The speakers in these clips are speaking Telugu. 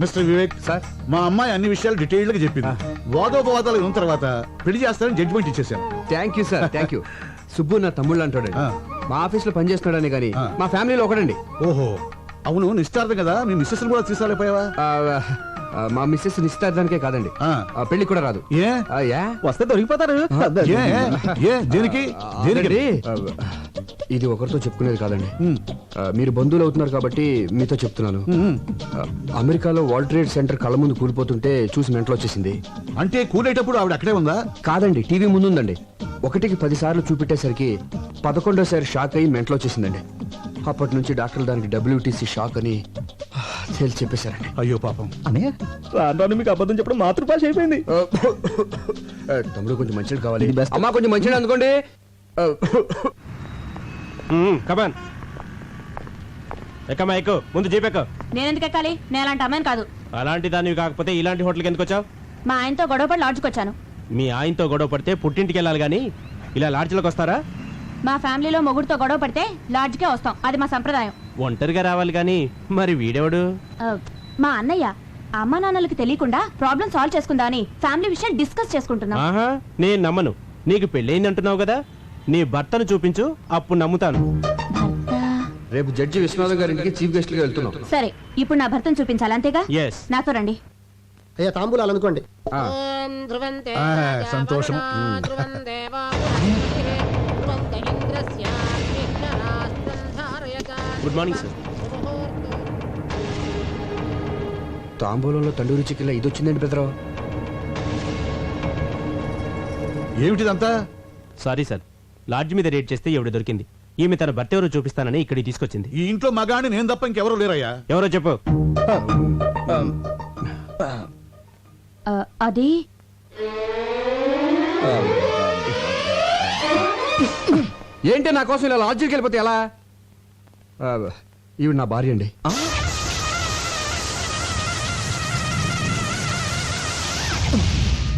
మిస్టర్ వివేక్ సార్, మా అమ్మాయి అన్ని విషయాలు డీటెయిల్ గా చెప్పింది. వాదోపవాదాలు ఉన్న తర్వాత పెళ్లి చేస్తారని జడ్జిమెంట్ ఇచ్చేసాను. Thank you sir, thank you. Subbu నా తమ్ముళ్ళు అంటాడు. మా ఆఫీస్ లో పనిచేస్తున్నాడని కానీ మా ఫ్యామిలీలో ఒకడండి. ఓహో, అవును, నిశ్చార్థం కదా, మీ మిస్సెస్ కూడా తీసుకురాలేపోయావా? మా మిస్సెస్ నిశ్చితార్థానికే కాదండి, పెళ్లి కూడా రాదు. ఏ వస్తే దొరికిపోతారు. దేనికి? ఇది ఒకరితో చెప్పుకునేది కాదండి. మీరు బంధువులు అవుతున్నారు కాబట్టి మీతో చెప్తున్నాను. అమెరికాలో వరల్డ్ ట్రేడ్ సెంటర్ కళ్ళ ముందు కూలిపోతుంటే చూసి మెంటలు వచ్చేసింది. అంటే కూలేటప్పుడు ఆవిడ అక్కడే ఉందా? కాదండి, టీవీ ముందు ఉందండి. 1కి 10 సార్లు చూపెట్టేసరికి 11వ షాక్ అయ్యి మెంటలు వచ్చేసిందండి. అప్పటి నుంచి డాక్టర్లు దానికి WTC షాక్ అని తేల్చి చెప్పేశారండి. అయ్యో పాపం. అన్నయ్య రాను మీకు అబద్ధం చెప్పడం మాతృభాష అయిపోయింది. తమ్ముడు కొంచెం మంచిది కావాలి. అమ్మా కొంచెం మంచిది అందుకోండి. కమాన్ ఎక్కమ్మా, ఎక్కు, ముందు జీప్ ఎక్కు. నేను ఎందుకు ఎక్కాలి? నేను అలాంటి అమ్మాయిని కాదు. అలాంటి దానివి కాకపోతే ఇలాంటి హోటల్కి ఎందుకు వచ్చావు? మా ఆయనతో గొడవపడి లాడ్జ్కి వచ్చాను. మీ ఆయనతో గొడవ పడితే పుట్టింటికి వెళ్ళాలి కానీ ఇలా లాడ్జ్లోకి వస్తారా? మా ఫ్యామిలీలో మొగుడుతో గొడవ పడితే లాడ్జ్కే వస్తాం, అది మా సంప్రదాయం. ఒంటరిగా రావాలి కానీ మరి వీడెవడు? మా అన్నయ్య అమ్మా నాన్నలకి తెలియకుండా ప్రాబ్లం సాల్వ్ చేసుకుందా అని ఫ్యామిలీ విషయం డిస్కస్ చేసుకుంటున్నాం. ఆహా, నేను నమ్మను. నీకు పెళ్ళయింది అంటున్నావు కదా, నీ భర్తను చూపించు, అప్పుడు నమ్ముతాను. రేపు జడ్జి విశ్వనాథ్ గారింటికి చీఫ్ గెస్ట్ గా వెళ్తున్నాం. సరే, ఇప్పుడు నా భర్తను చూపించాలి, అంతేగా? ఎస్. నాతో రండి. అయ్యా తాంబూలాలు అనుకోండి. సంతోషం. Good morning sir. తాంబూలంలో తండూరి చికెన్ ఇది వచ్చిందండి పెద్దరావు. ఏమిటిదంతా? సారీ సార్, లాడ్జ్ మీద రేట్ చేస్తే ఎవడు దొరికింది. ఈమె తన భర్త ఎవరో చూపిస్తానని ఇక్కడికి తీసుకొచ్చింది. ఈ ఇంట్లో మగాని నేను తప్ప ఇంకెవరూ లేరయ్యా. ఎవరో చెప్పు. అది ఏంటి నా కోసం ఇలా లాడ్జికి వెళ్ళిపోతే ఎలా? ఈవిడ నా భార్య అండి.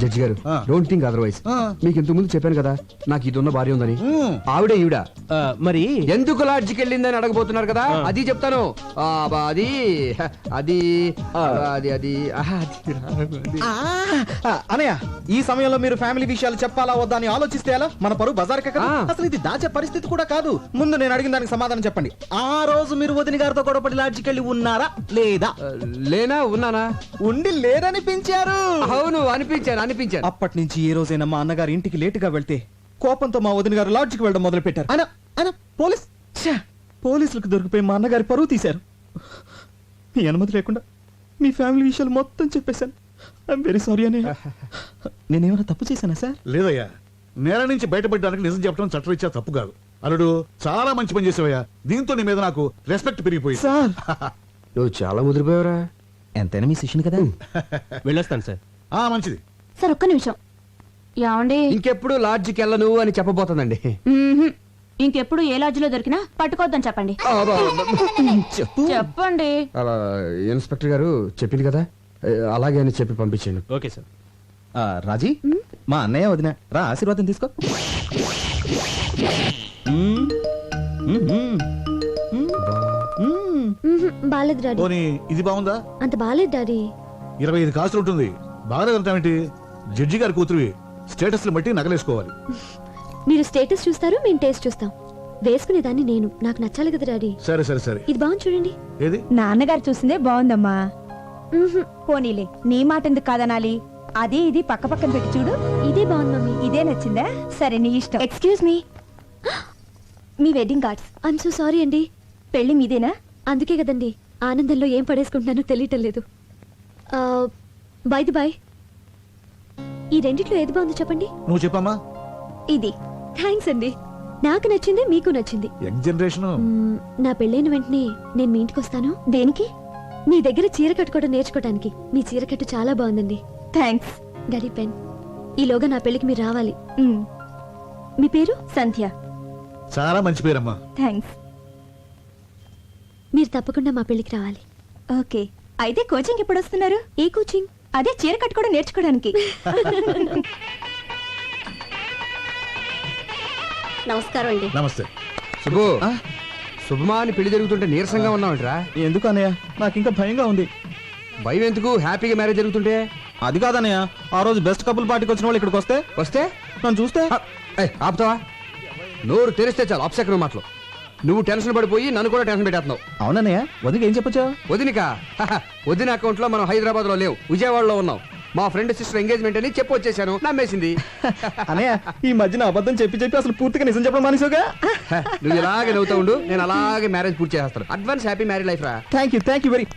జడ్జి గారు, డోంట్ థింక్ అదర్వైజ్. మీకు ఇంతకు ముందు చెప్పాను కదా నాకు ఇది ఉన్న భార్య ఉందని. ఆవిడే ఈవిడ. మరి ఎందుకు లాడ్జికి వెళ్ళిందని అడగబోతున్నారు కదా, అది చెప్తాను. అది అది అది అది అనయ్య, ఈ సమయంలో మీరు ఫ్యామిలీ విషయాలు చెప్పాలా వద్దా అని ఆలోచిస్తే ఎలా? మన పరువు బజార్కే కదా. అసలు ఇది దాచే పరిస్థితి కూడా కాదు. ముందు నేను అడిగిన దానికి సమాధానం చెప్పండి. ఆ రోజు మీరు వదిన గారితో గొడవపడి లాడ్జికి వెళ్ళి ఉన్నారా లేదా? లేనా ఉన్నానా? ఉండి లేరనిపించారు. అవును, అనిపించాను. అప్పటి నుంచి ఏ రోజైనా మా అన్నగారి ఇంటికి లేటుగా వెళ్తే కోపంతో మా వదిన గారు లాడ్జికి వెళ్ళడం మొదలు పెట్టారు. పోలీసులకు దొరికిపోయి మా అన్నగారి పరువు తీశారు. మీ అనుమతి లేకుండా మీ ఫ్యామిలీ విషయాలు మొత్తం చెప్పేశాను. ఐఎమ్ వెరీ సారీ అని. నేనేమైనా తప్పు చేశానా సార్? లేదయ్యా, నేల నుంచి బయటపడడానికి నిజం చెప్పడం చట్టరీత్యా తప్పు కాదు. అల్లుడు, చాలా మంచి పని చేసావయ్యా. దీంతో నీ మీద నాకు రెస్పెక్ట్ పెరిగిపోయింది. సార్ నువ్వు చాలా ముదిరిపోయావురా. ఎంతైనా మీ శిష్యుని కదా. వెళ్ళొస్తాను సార్. మంచిది సార్, ఒక్క నిమిషం. ఏమండి, ఇంకెప్పుడు లాడ్జికి వెళ్ళను అని చెప్పబోతుందండి. ఇంకెప్పుడు ఏ లాడ్జిలో దొరికినా పట్టుకోవద్దని చెప్పండి. చెప్పండి. ఇన్స్పెక్టర్ గారు చెప్పింది కదా, అలాగే అని చెప్పి పంపించాను. Okay sir. రాజీ, మా అన్నయ్య వదిన రా, ఆశీర్వాదం తీసుకో. బాలేదు డాడీ. పోనీ ఇది బాగుందా? అంత బాలేదు డాడీ. 25 కాసులు ఉంటుంది. బాగాలేదంటావేంటి? జడ్జి గారి కూతురువి, స్టేటస్ బట్టి నగలేసుకోవాలి. మీరు స్టేటస్ చూస్తారు, మేము టేస్ట్ చూస్తాం. వేసుకునేదాన్ని నేను, నాకు నచ్చాలి కదా డాడీ. సరే సరే సరే, ఇది బాగుంది చూడండి. ఏది? నాన్నగారు చూసిందే బాగుందమ్మా. పోనీలే, నీ మాట ఎందుకు కాదనాలి? అది ఇది పక్క పక్కన పెట్టి చూడు. ఇదే బాగుంది మమ్మీ. ఇదే నచ్చిందా? సరే, నీ ఇష్టం. Excuse me, me wedding cards. I'm so sorry అండి. పెళ్లి మీదేనా? అందుకే కదండి ఆనందంలో ఏం పడేసుకుంటున్నానో తెలియటం లేదు. బై ది బై, ఈ రెండిట్లో ఏది బాగుందో చెప్పండి. నువ్వు చెప్పమ్మా. ఇది. థ్యాంక్స్ అండి, నాకు నచ్చింది, మీకు నచ్చింది. Young generation. నా పెళ్ళైన వెంటనే నేను మీ ఇంటికి వస్తాను. దేనికి? మీ దగ్గర చీర కట్టుకోవడం నేర్చుకోవడానికి. మీ చీర కట్టు చాలా బాగుందండి. థ్యాంక్స్. Daddy pen. ఈలోగా నా పెళ్లికి మీరు రావాలి. మీ పేరు? సంధ్య. చాలా మంచి పేరమ్మా. థ్యాంక్స్. మీరు తప్పకుండా మా పెళ్లికి రావాలి. ఓకే, అయితే కోచింగ్ ఎప్పుడు వస్తున్నారు? ఏ కోచింగ్? అదే చీర కట్టుకోవడం నేర్చుకోవడానికి. నమస్కారం అండి. నమస్తే. శుభు, శుభమా అని పెళ్లి జరుగుతుంటే నీరసంగా ఉన్నావంటరా? ఎందుకు అన్నయ్య, నాకు ఇంకా భయంగా ఉంది. భయం ఎందుకు? హ్యాపీగా మ్యారేజ్ జరుగుతుంటే. అది కాదన్నయ్య, ఆ రోజు బెస్ట్ కపుల్ పార్టీకి వచ్చిన వాళ్ళు ఇక్కడికి వస్తే నన్ను చూస్తే ఆపుతావా? నోరు తెరిస్తే చాలు అప్సెకరం మాటలు. నువ్వు టెన్షన్ పడిపోయి నన్ను కూడా టెన్షన్ పెట్టేస్తున్నావు. అవునన్నయ్య, వదిలికి ఏం చెప్పొచ్చా? వదినిక వదిన అకౌంట్ లో మనం హైదరాబాద్ లో లేవు, విజయవాడలో ఉన్నాం. మా ఫ్రెండ్ సిస్టర్ ఎంగేజ్మెంట్ అని చెప్పి వచ్చేసాను. నమ్మేసింది. అన్నయ్య, ఈ మధ్యన అబద్ధం చెప్పి చెప్పి అసలు పూర్తిగా నిజం చెప్పడం మానేసావుగా. నువ్వు ఇలాగే నవ్వుతా ఉండు, నేను అలాగే మ్యారేజ్ పూర్తి చేస్తాను. అడ్వాన్స్ హ్యాపీ మ్యారేజ్ లైఫ్ రా. Thank you very.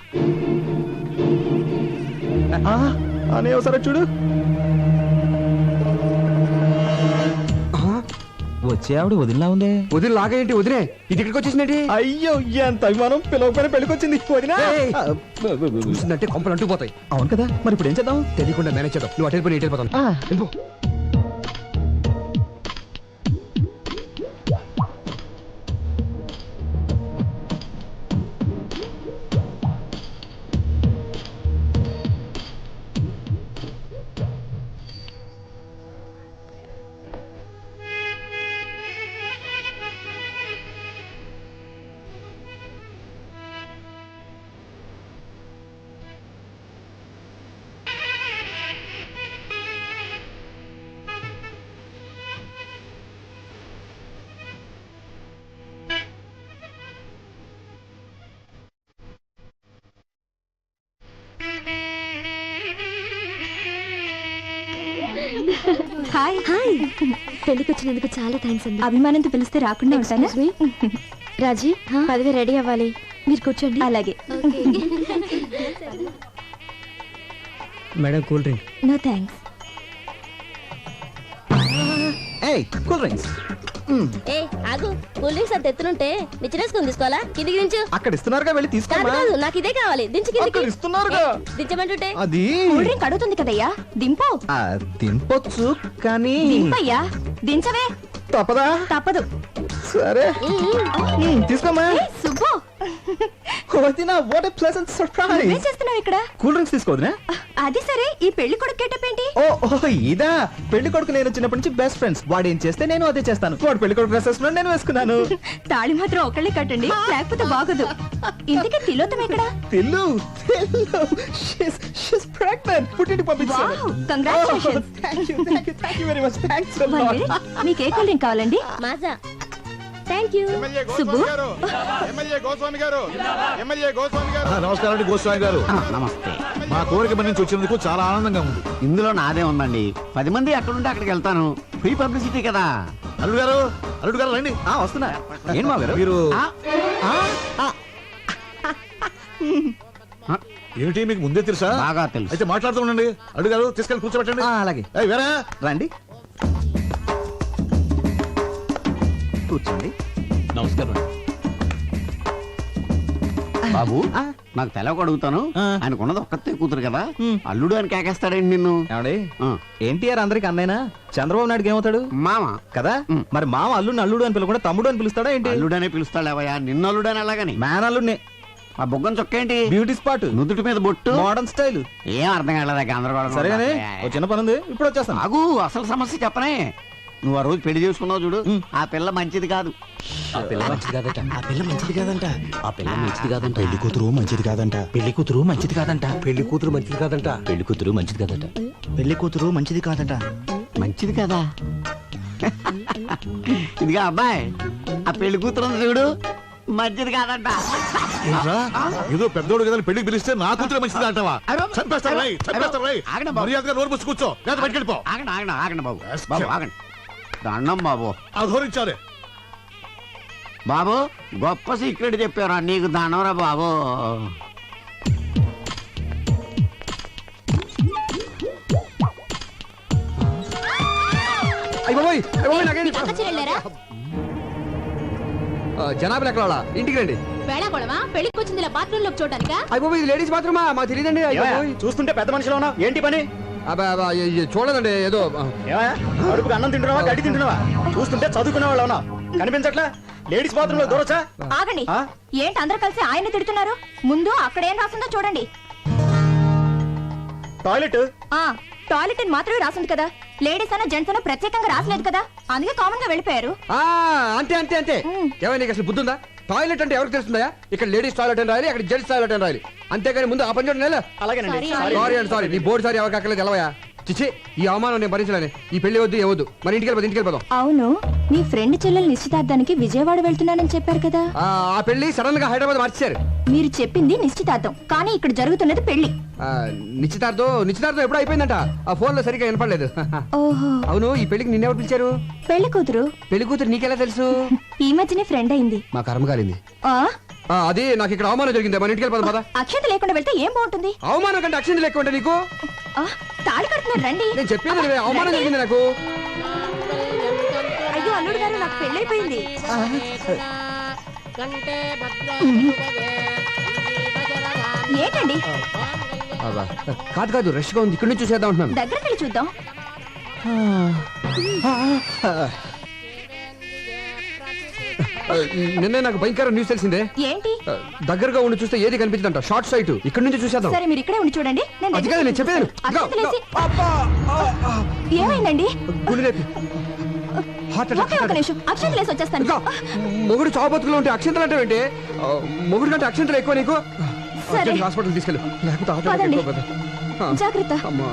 అన్నయ్య ఒకసారి చూడు. వచ్చే ఆవిడ వదిలిలా ఉందే. వదిన లాగేంటి? వదినే ఇది ఇక్కడికి వచ్చేసిందేంటి? అయ్యో, ఎంత అభిమానం! పిలవకపోయినా పెళ్ళికొచ్చింది వదినా. చూసిందంటే కొంపలు అంటుకుపోతాయి. అవును కదా, మరి ఇప్పుడు ఏం చేద్దాం? తెలియకుండా మేనేజ్ చేద్దాం. నువ్వు అటు వెళ్ళిపోయి ఇటు వెళ్ళిపోతాను. హాయ్. హాయ్, పెళ్లికి వచ్చినందుకు చాలా థ్యాంక్స్ అండి. అభిమానంతో పిలిస్తే రాకుండా ఉంటానా? రాజీ, పదవి రెడీ అవ్వాలి, మీరు కూర్చోండి. అలాగే. Madam, cool drink. No thanks. Cool drinks. ఏ ఆగు, కూల్ డ్రింక్స్ అంత ఎత్తునుంటే నిచ్చినేసుకుని తీసుకోవాలా? కిందికి దించు. అక్కడ ఇస్తున్నారుగా, వెళ్ళి కాదు తీసుకోమా. కాదు, నాకు ఇదే కావాలి. దించు కిందికి. అక్కడ ఇస్తున్నారుగా. దించమంటుంటే అది కూల్ డ్రింక్ అడుగుతుంది కదయ్యా, దింపు. తినపొచ్చు కానీ దింపయ్యా, దించవే. తప్పదా? తప్పదు. సరే, తీసుకోమా. ఏ, సుబ్బు, వదినా, వాట్ ఏ ప్లెజెంట్ ఏం సర్ప్రైజ్. చేస్తున్నావు ఇక్కడ? కూల్ డ్రింక్స్ తీసుకోవద్దునా? అది సరే, ఈ పెళ్లి కొడుకు గెటప్ ఏంటి? ఓ ఇదా, పెళ్లి కొడుకు నేను చిన్నప్పటి నుంచి బెస్ట్ ఫ్రెండ్స్. వాడు ఏం చేస్తే నేను అదే చేస్తాను. వాడు పెళ్లి కొడుకు డ్రెస్ వేసుకున్నాడు, నేను వేసుకున్నాను. తాళి మాత్రం ఒకళ్ళే కట్టండి, లేకపోతే బాగోదు. ఇంతకీ తిలోతం ఎక్కడ? తెల్లు షీస్ ప్రెగ్నెంట్. పుట్టింటికి పంపించాను. Wow, congratulations. Thank you very much. Thanks a One lot. minute. మీకు ఏ కూల్ డ్రింక్ కావాలండి? మాజా. Thank you. సుబ్బు, నమస్కారం అండి గోస్వామి గారు. నమస్తే. మా కోరిక నుంచి వచ్చినందుకు చాలా ఆనందంగా ఉంది. ఇందులో నాదే ఉందండి. 10 మంది ఎక్కడుంటే అక్కడికి వెళ్తాను. ఫ్రీ పబ్లిసిటీ కదా. అల్లుడు గారు రండి. వస్తున్నా. ఏం మా గారు? మీరు ఆ, ఏమిటి మీకు ముందే తెలుసా? బాగా తెలుసు. అయితే మాట్లాడుతూ ఉండండి. అల్లుడు గారు తీసుకెళ్ళి కూర్చోబెట్టండి. అలాగే. ఏయ్, వేరా రండి, కూర్చోండి. నమస్కారం. బాబు, నాకు తెలవక అడుగుతాను. ఆయనకున్నది ఒక్కతే కూతురు కదా, అల్లుడు అని కేకేస్తాడండి నిన్ను. ఏమండి, ఆ, ఎన్టీఆర్ అందరికి అన్నైనా, చంద్రబాబు నాయుడుకి ఏమవుతాడు? మామ. కదా, మరి మామ అల్లుడిని అల్లుడు అని పిలవకుండా తమ్ముడు అని పిలుస్తాడా ఏంటి? అల్లుడనే పిలుస్తాడేవయ్యా, నిన్ను అల్లుడని అలాగని. మ్యాన్ అల్లుడిని. ఆ బొగ్గం చొక్కేంటి? బ్యూటీ స్పాట్, నుదుటి మీద బొట్టు, మోడర్న్ స్టైల్. ఏం అర్థం కాలేదా? గందరగోళం. సరేగానే, ఓ చిన్న పని ఉంది, ఇప్పుడు వచ్చేస్తాను. ఆగు, అసలు సమస్య చెప్పనే. నువ్వు ఆ రోజు పెళ్లి చేసుకున్నావు చూడు, ఆ పిల్ల మంచిది కాదు. ఆ పిల్ల మంచిది కాదట. ఆ పిల్ల మంచిది కాదంట. ఆ పిల్ల మంచిది కాదంట. పెళ్లి కూతురు మంచిది కాదంట. పెళ్లి కూతురు మంచిది కాదంట. పెళ్లి కూతురు మంచిది కాదంట. పెళ్లి కూతురు మంచిది కాదట. పెళ్లి కూతురు మంచిది కాదంట. మంచిది కదా. ఇదిగా అబ్బాయి, ఆ పెళ్లి కూతురు ఉంది చూడు, మంచిది కాదంట. ఏంట్రా? ఏదో పెద్దోడు కదా పెళ్లికి పిలిస్తే నా కూతురు మంచిది అంటావా? చంపేస్తారు రై, చంపేస్తారు రై. ఆగండి బాబు. మర్యాదగా నోరు మూసి కూర్చో, లేదా బయటికి వెళ్ళిపో. ఆగండి ఆగండి ఆగండి బాబు. బాబు ఆగండి. దండం బాబు. అధోరించాలి. బాబు, గొప్ప సీక్రెట్ చెప్పారా నీకు, దండంరా బాబు. జనాభా ఎక్కడ ఇంటికి రండి. వేళాకోళమా? పెళ్లికి వచ్చింది ఇలా బాత్రూమ్ లోకి చూడటానికా? అయిపోయి ఇది లేడీస్ బాత్రూమా? మాకు తెలియదండి. చూస్తుంటే పెద్ద మనిషిలో ఉన్నా, ఏంటి పని? చూడదండి, ఏదో అడుపుకి అన్నం తింటున్నావా, గడ్డి తింటున్నావా? చూస్తుంటే చదువుకునే వాళ్ళు ఉన్నా, కనిపించట్లా? లేడీస్ బాత్రూమ్ లో దూరొచ్చా? ఆగండి. ఏంటి అందరు కలిసి ఆయన తిడుతున్నారు? ముందు అక్కడ ఏం రాసిందో చూడండి. టాయిలెట్. టాయిలెట్ అని మాత్రమే రాసింది కదా, లేడీస్ అన్న జెంట్స్ అన్న ప్రత్యేకంగా రాసలేదు కదా, అందుకే కామన్ గా వెళ్ళిపోయారు. అంతే అంతే అంతే. ఏమైనా నీకు అసలు బుద్ధి ఉందా? టాయిలెట్ అంటే ఎవరికి తెలుస్తుందా? ఇక్కడ లేడీస్ టాయిలెట్ అని రాయాలి, అక్కడ జెంట్స్ టాయిలెట్ అని రాయాలి. అంతేగాని ముందు ఆ పని చూడండి. అలాగేనండి సారీ అండి సారీ. నీ బోర్డు సారీ ఎవరికి అక్కర్లేదు తెలవయా? చిచ్చి, ఈ అవమానం నేను భరించలేను. ఈ పెళ్లి వద్దు ఏవద్దు. మరి ఇంటికి వెళ్ళిపోదాం. అవును, మీ ఫ్రెండ్ చెల్లెలు నిశ్చితార్థానికి విజయవాడ వెళ్తున్నానని చెప్పారు కదా. ఆ పెళ్లి సడన్ గా హైదరాబాద్ మార్చారు. మీరు చెప్పింది నిశ్చితార్థం, కానీ ఇక్కడ జరుగుతున్నది పెళ్లి. నిశ్చితార్థం ఎప్పుడు అయిపోయిందంట. ఆ ఫోన్ లో సరిగ్గా వినపడలేదు. ఓహో, అవును, ఈ పెళ్లికి నిన్నెవరు పిలిచారు? పెళ్లి కూతురు పెళ్లి కూతురు నీకెలా తెలుసు? ఈ మధ్యనే ఫ్రెండ్ అయింది. మా కర్మ కాలింది. ఆ అది నాకు ఇక్కడ అవమానం జరిగింది. మన ఇంటికి వెళ్ళిపోదాం పద. అక్షత లేకుండా వెళ్తే ఏం బాగుంటుంది? అవమానం కంటే అక్షింది లెక్క ఉంటే నీకు. ఆ, తాళి కడుతున్నారు రండి. నేను చెప్పేది నువ్వే. అవమానం జరిగింది నాకు. అయ్యో అల్లుడు గారు, నాకు పెళ్ళైపోయింది. ఏంటండి? అబ్బా, కాదు రష్ గా ఉంది. ఇక్కడి నుంచి చూసేద్దాం అంటున్నాను. దగ్గరికి వెళ్ళి చూద్దాం. నిన్నే నాకు భయంకర న్యూస్ తెలిసిందే. ఏంటి? దగ్గరగా ఉండి చూస్తే ఏది కనిపించదంట. Short site. ఇక్కడ నుంచి చూసేద్దాం. సరే, మీరు ఇక్కడే ఉండి చూడండి. నేను అది కాదు నేను చెప్పేది. ఏమైందండి? గుండె నొప్పి. హార్ట్ ఒకే ఒక నిమిషం, అక్షత లేసి వచ్చేస్తాను. మొగుడు చావు బతుకులు ఉంటే అక్షంతలు అంటే ఏంటి? మొగుడు కంటే అక్షంతలు ఎక్కువ నీకు. సరే. హాస్పిటల్ తీసుకెళ్ళు. లేకపోతే హార్ట్ అటాక్ పదండి. ఎక్కువ. జాగ్రత్త. అమ్మా